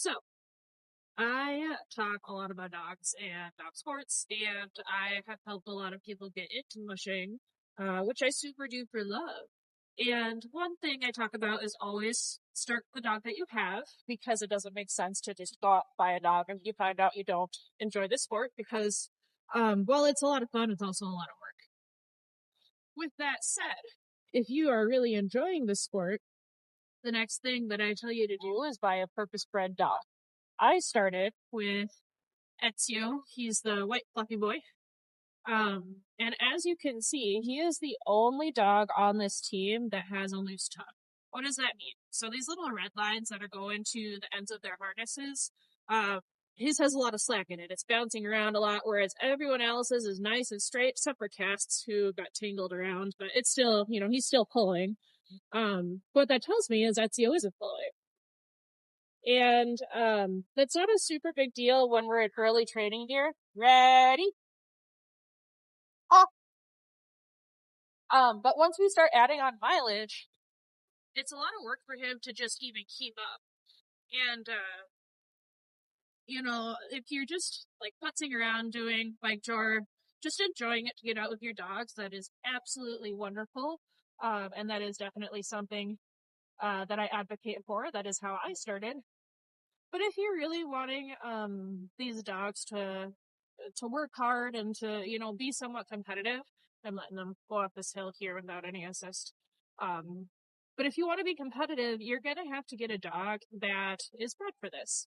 So, I talk a lot about dogs and dog sports, and I have helped a lot of people get into mushing, which I super duper love. And one thing I talk about is always start with the dog that you have, because it doesn't make sense to just go out and buy a dog and you find out you don't enjoy the sport because, while it's a lot of fun, it's also a lot of work. With that said, if you are really enjoying the sport, the next thing that I tell you to do is buy a purpose bred dog. I started with Ezio. He's the white fluffy boy. And as you can see, he is the only dog on this team that has a loose tongue. What does that mean? So these little red lines that are going to the ends of their harnesses, uh, his has a lot of slack in it. It's bouncing around a lot, whereas everyone else's is nice and straight, except for Cast's, who got tangled around, but it's still, he's still pulling. What that tells me is Ezio isn't pulling. And that's not a super big deal when we're at early training gear. Ready? Off. But once we start adding on mileage, it's a lot of work for him to just even keep up. And if you're just like putzing around doing bike chore, just enjoying it to get out with your dogs, that is absolutely wonderful. And that is definitely something that I advocate for. That is how I started. But if you're really wanting these dogs to work hard and to be somewhat competitive, I'm letting them go up this hill here without any assist. But if you want to be competitive, you're gonna have to get a dog that is bred for this,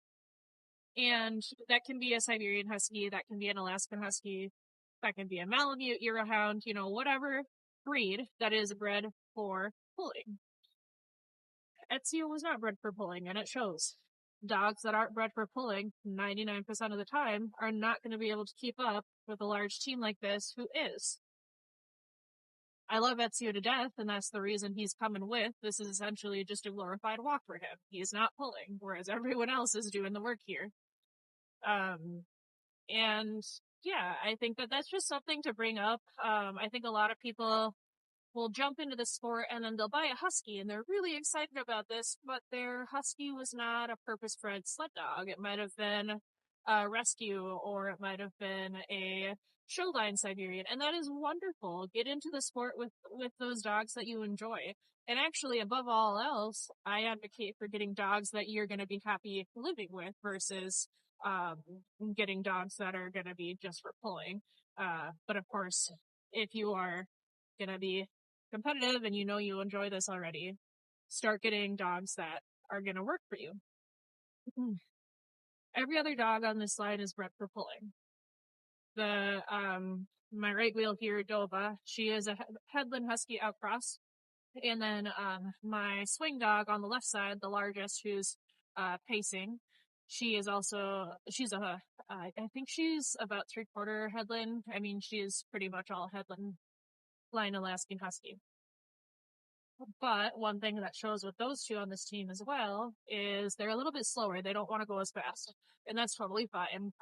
and that can be a Siberian Husky, that can be an Alaskan Husky, that can be a Malamute, Eurohound, whatever breed that is bred for pulling. Ezio was not bred for pulling, and it shows. Dogs that aren't bred for pulling, 99% of the time, are not going to be able to keep up with a large team like this who is. I love Ezio to death, and that's the reason he's coming with. This is essentially just a glorified walk for him. He's not pulling, whereas everyone else is doing the work here. And yeah, I think that that's just something to bring up. I think a lot of people will jump into the sport and then they'll buy a husky and they're really excited about this, but their husky was not a purpose-bred sled dog. It might have been a rescue, or it might have been a showline Siberian, and that is wonderful. Get into the sport with those dogs that you enjoy. And actually, above all else, I advocate for getting dogs that you're going to be happy living with versus um, getting dogs that are going to be just for pulling. But of course, if you are going to be competitive and you enjoy this already, start getting dogs that are going to work for you. Every other dog on this line is bred for pulling. The my right wheel here, Dova, she is a Headland Husky outcross, and then my swing dog on the left side, the largest, who's pacing. She's I think she's about 3/4 Headland. I mean, she is pretty much all Headland line Alaskan Husky. But one thing that shows with those two on this team as well is they're a little bit slower. They don't want to go as fast, and that's totally fine.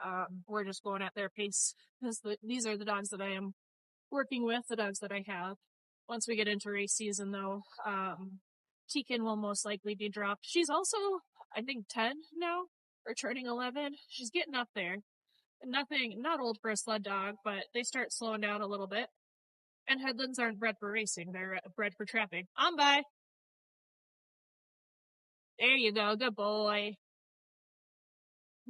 We're just going at their pace because these are the dogs that I am working with, the dogs that I have. Once we get into race season, though, Tekin will most likely be dropped. She's also, I think, 10 now, or turning 11. She's getting up there. Not old for a sled dog, but they start slowing down a little bit. And Headlands aren't bred for racing, they're bred for trapping. On by! There you go, good boy.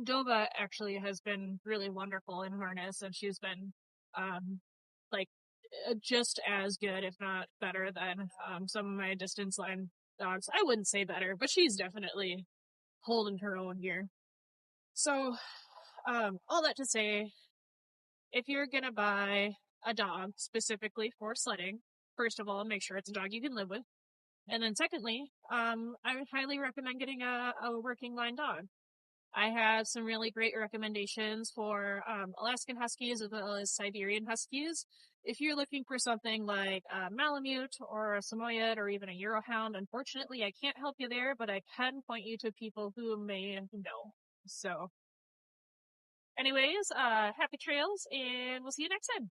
Dova actually has been really wonderful in harness, and she's been, like, just as good, if not better, than some of my distance line dogs. I wouldn't say better, but she's definitely holding her own here. So, all that to say, if you're gonna buy a dog specifically for sledding, first of all, make sure it's a dog you can live with. And then secondly, I would highly recommend getting a working line dog. I have some really great recommendations for Alaskan Huskies as well as Siberian Huskies. If you're looking for something like a Malamute or a Samoyed or even a Eurohound, unfortunately, I can't help you there, but I can point you to people who may know. So, anyways, happy trails, and we'll see you next time.